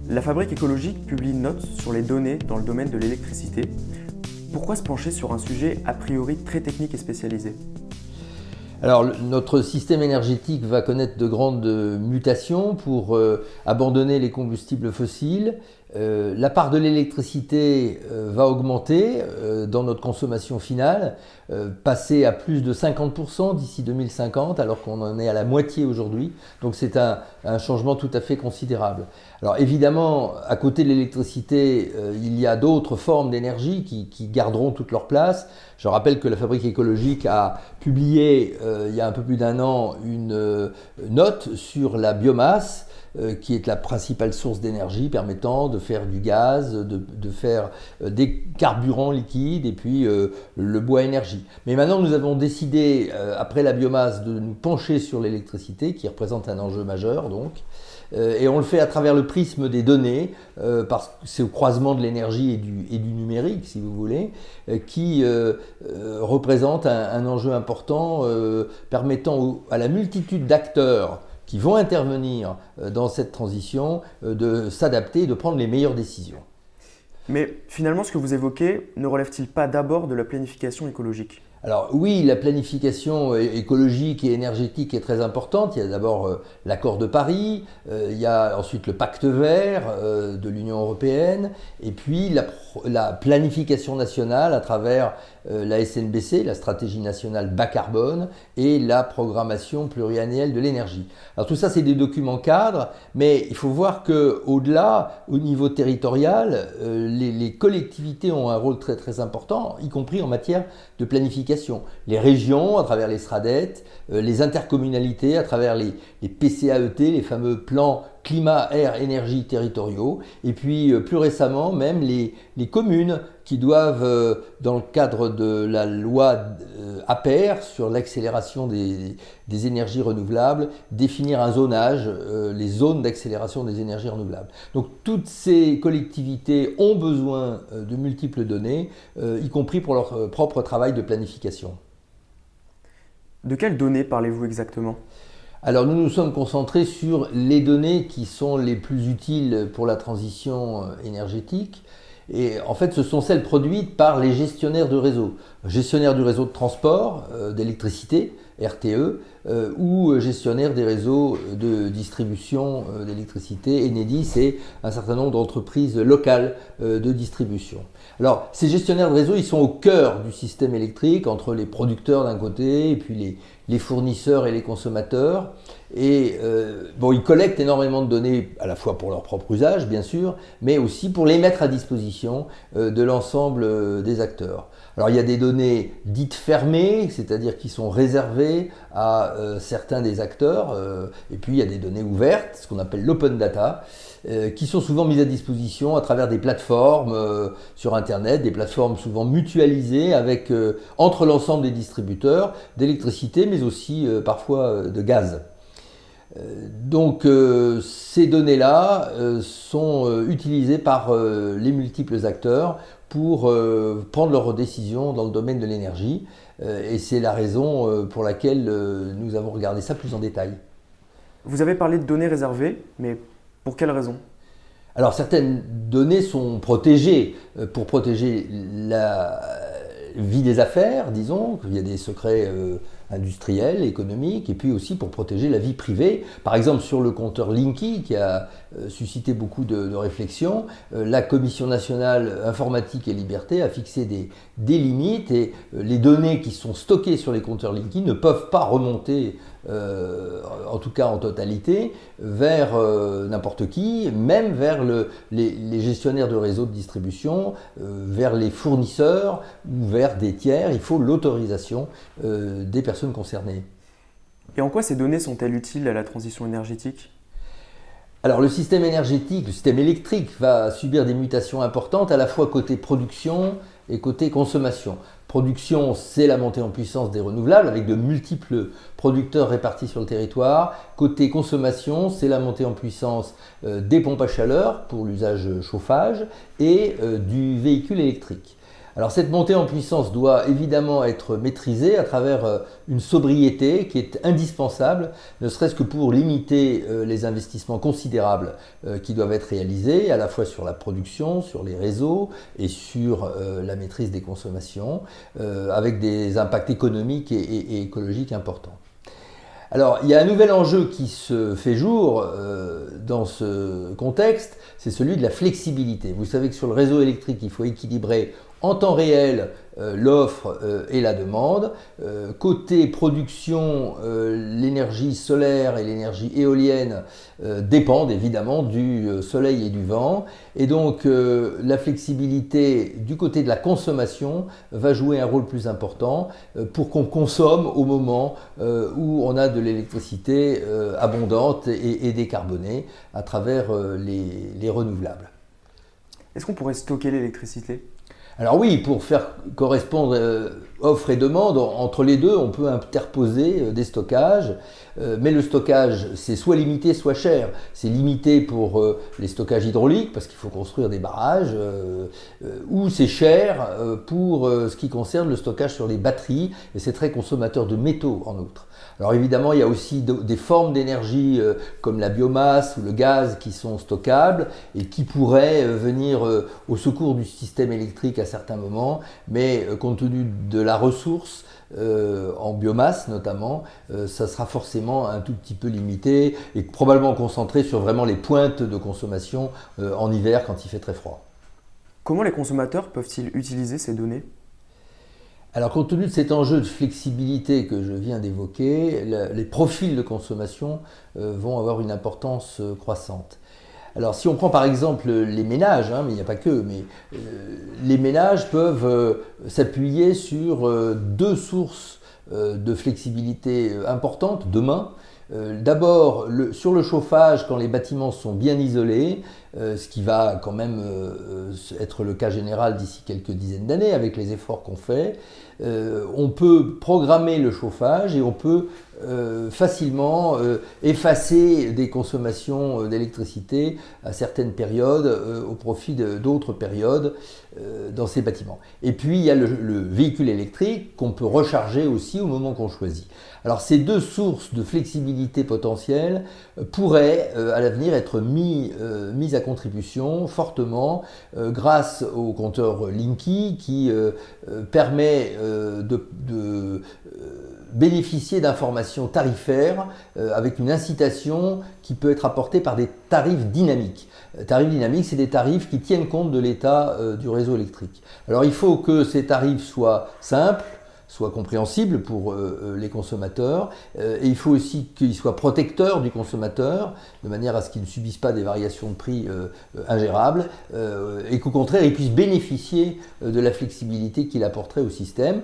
La Fabrique écologique publie une note sur les données dans le domaine de l'électricité. Pourquoi se pencher sur un sujet a priori très technique et spécialisé ? Alors, notre système énergétique va connaître de grandes mutations pour abandonner les combustibles fossiles. La part de l'électricité va augmenter dans notre consommation finale, passer à plus de 50% d'ici 2050, alors qu'on en est à la moitié aujourd'hui. Donc c'est un changement tout à fait considérable. Alors évidemment, à côté de l'électricité, il y a d'autres formes d'énergie qui garderont toute leur place. Je rappelle que la Fabrique écologique a publié il y a un peu plus d'un an une note sur la biomasse, qui est la principale source d'énergie permettant de faire du gaz, de faire des carburants liquides et puis le bois énergie. Mais maintenant nous avons décidé, après la biomasse, de nous pencher sur l'électricité qui représente un enjeu majeur donc. Et on le fait à travers le prisme des données, parce que c'est au croisement de l'énergie et du numérique, si vous voulez, qui représente un enjeu important permettant à la multitude d'acteurs qui vont intervenir dans cette transition de s'adapter et de prendre les meilleures décisions. Mais finalement, ce que vous évoquez ne relève-t-il pas d'abord de la planification écologique ? Alors oui, la planification écologique et énergétique est très importante. Il y a d'abord l'accord de Paris, il y a ensuite le pacte vert de l'Union européenne, et puis la planification nationale à travers la SNBC, la stratégie nationale bas carbone, et la programmation pluriannuelle de l'énergie. Alors tout ça, c'est des documents cadres, mais il faut voir qu'au-delà, au niveau territorial, les collectivités ont un rôle très très important, y compris en matière de planification. Les régions, à travers les SRADET, les intercommunalités, à travers les PCAET, les fameux plans climat, air, énergie territoriaux, et puis plus récemment même les communes qui doivent, dans le cadre de la loi APER sur l'accélération des énergies renouvelables, définir un zonage, les zones d'accélération des énergies renouvelables. Donc toutes ces collectivités ont besoin de multiples données, y compris pour leur propre travail de planification. De quelles données parlez-vous exactement ? Alors nous nous sommes concentrés sur les données qui sont les plus utiles pour la transition énergétique. Et en fait, ce sont celles produites par les gestionnaires de réseau. Gestionnaires du réseau de transport d'électricité, RTE, ou gestionnaires des réseaux de distribution d'électricité, Enedis, et un certain nombre d'entreprises locales de distribution. Alors, ces gestionnaires de réseau, ils sont au cœur du système électrique, entre les producteurs d'un côté, et puis les fournisseurs et les consommateurs. Et ils collectent énormément de données, à la fois pour leur propre usage, bien sûr, mais aussi pour les mettre à disposition de l'ensemble des acteurs. Alors il y a des données dites fermées, c'est-à-dire qui sont réservées à certains des acteurs, et puis il y a des données ouvertes, ce qu'on appelle l'open data, qui sont souvent mises à disposition à travers des plateformes sur Internet, des plateformes souvent mutualisées avec, entre l'ensemble des distributeurs d'électricité, mais aussi parfois de gaz. Donc ces données-là sont utilisées par les multiples acteurs pour prendre leurs décisions dans le domaine de l'énergie, et c'est la raison pour laquelle nous avons regardé ça plus en détail. Vous avez parlé de données réservées, mais pour quelles raisons ? Alors certaines données sont protégées pour protéger la vie des affaires, disons, il y a des secrets industriels, économiques, et puis aussi pour protéger la vie privée. Par exemple, sur le compteur Linky, qui a suscité beaucoup de réflexions, la Commission nationale informatique et liberté a fixé des limites, et les données qui sont stockées sur les compteurs Linky ne peuvent pas remonter, en tout cas en totalité, vers n'importe qui, même vers les gestionnaires de réseaux de distribution, vers les fournisseurs ou vers des tiers. Il faut l'autorisation des personnes concernées. Et en quoi ces données sont-elles utiles à la transition énergétique ? Alors le système énergétique, le système électrique va subir des mutations importantes à la fois côté production et côté consommation. Production, c'est la montée en puissance des renouvelables avec de multiples producteurs répartis sur le territoire. Côté consommation, c'est la montée en puissance des pompes à chaleur pour l'usage chauffage et du véhicule électrique. Alors cette montée en puissance doit évidemment être maîtrisée à travers une sobriété qui est indispensable, ne serait-ce que pour limiter les investissements considérables qui doivent être réalisés, à la fois sur la production, sur les réseaux et sur la maîtrise des consommations, avec des impacts économiques et écologiques importants. Alors, il y a un nouvel enjeu qui se fait jour dans ce contexte, c'est celui de la flexibilité. Vous savez que sur le réseau électrique, il faut équilibrer en temps réel l'offre et la demande. Côté production, l'énergie solaire et l'énergie éolienne dépendent évidemment du soleil et du vent. Et donc la flexibilité du côté de la consommation va jouer un rôle plus important pour qu'on consomme au moment où on a de l'électricité abondante et décarbonée à travers les renouvelables. Est-ce qu'on pourrait stocker l'électricité ? Alors oui, pour faire correspondre offre et demande, entre les deux, on peut interposer des stockages, mais le stockage, c'est soit limité, soit cher. C'est limité pour les stockages hydrauliques, parce qu'il faut construire des barrages, ou c'est cher pour ce qui concerne le stockage sur les batteries, et c'est très consommateur de métaux en outre. Alors évidemment, il y a aussi des formes d'énergie comme la biomasse ou le gaz qui sont stockables et qui pourraient venir au secours du système électrique à certains moments, mais compte tenu de la ressource, en biomasse notamment, ça sera forcément un tout petit peu limité et probablement concentré sur vraiment les pointes de consommation en hiver quand il fait très froid. Comment les consommateurs peuvent-ils utiliser ces données ? Alors, compte tenu de cet enjeu de flexibilité que je viens d'évoquer, les profils de consommation vont avoir une importance croissante. Alors, si on prend par exemple les ménages, mais il n'y a pas que, mais les ménages peuvent s'appuyer sur deux sources de flexibilité importantes demain. D'abord, sur le chauffage, quand les bâtiments sont bien isolés, ce qui va quand même être le cas général d'ici quelques dizaines d'années avec les efforts qu'on fait, on peut programmer le chauffage et on peut facilement effacer des consommations d'électricité à certaines périodes au profit d'autres périodes dans ces bâtiments. Et puis il y a le véhicule électrique qu'on peut recharger aussi au moment qu'on choisit. Alors ces deux sources de flexibilité potentielle pourraient à l'avenir être mises à contribution fortement grâce au compteur Linky qui permet de bénéficier d'informations tarifaires avec une incitation qui peut être apportée par des tarifs dynamiques. Tarifs dynamiques, c'est des tarifs qui tiennent compte de l'état du réseau électrique. Alors il faut que ces tarifs soient simples, soient compréhensibles pour les consommateurs, et il faut aussi qu'ils soient protecteurs du consommateur, de manière à ce qu'il ne subisse pas des variations de prix ingérables, et qu'au contraire, il puisse bénéficier de la flexibilité qu'il apporterait au système.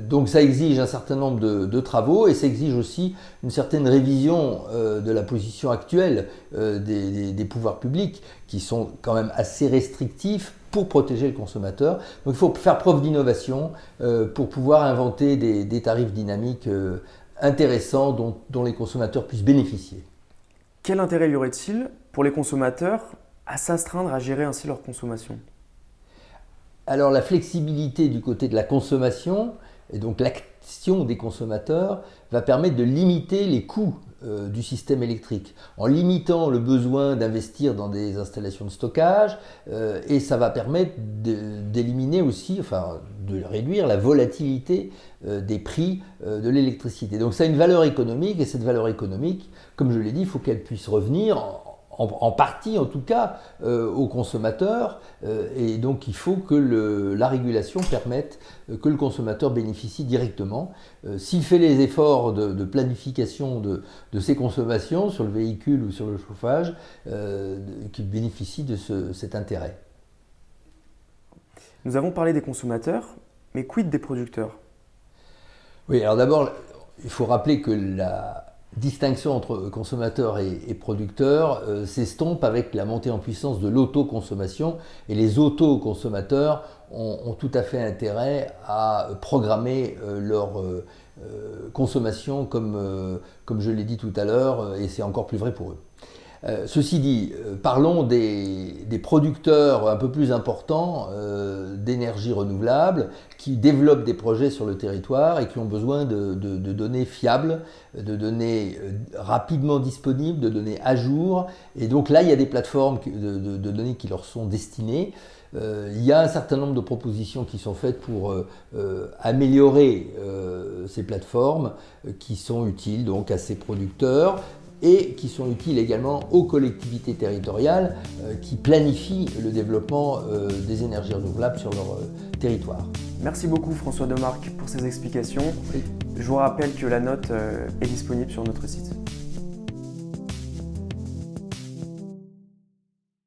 Donc ça exige un certain nombre de travaux, et ça exige aussi une certaine révision de la position actuelle des pouvoirs publics, qui sont quand même assez restrictifs pour protéger le consommateur. Donc il faut faire preuve d'innovation pour pouvoir inventer des tarifs dynamiques intéressants dont les consommateurs puissent bénéficier. Quel intérêt y aurait-il pour les consommateurs à s'astreindre à gérer ainsi leur consommation ? Alors la flexibilité du côté de la consommation, et donc l'action des consommateurs, va permettre de limiter les coûts du système électrique, en limitant le besoin d'investir dans des installations de stockage, et ça va permettre d'éliminer aussi, enfin de réduire la volatilité des prix de l'électricité. Donc ça a une valeur économique, et cette valeur économique, comme je l'ai dit, il faut qu'elle puisse revenir en partie en tout cas aux consommateurs, et donc il faut que la régulation permette que le consommateur bénéficie directement. S'il fait les efforts de planification de ses consommations sur le véhicule ou sur le chauffage, qu'il bénéficie de cet intérêt. Nous avons parlé des consommateurs, mais quid des producteurs ? Oui, alors d'abord, il faut rappeler que la distinction entre consommateurs et producteurs s'estompe avec la montée en puissance de l'autoconsommation, et les autoconsommateurs ont tout à fait intérêt à programmer leur consommation comme je l'ai dit tout à l'heure, et c'est encore plus vrai pour eux. Ceci dit, parlons des des producteurs un peu plus importants d'énergie renouvelable qui développent des projets sur le territoire et qui ont besoin de données fiables, de données rapidement disponibles, de données à jour. Et donc là, il y a des plateformes de données qui leur sont destinées. Il y a un certain nombre de propositions qui sont faites pour améliorer ces plateformes qui sont utiles donc à ces producteurs et qui sont utiles également aux collectivités territoriales qui planifient le développement des énergies renouvelables sur leur territoire. Merci beaucoup François Demarque pour ces explications. Oui. Je vous rappelle que la note est disponible sur notre site.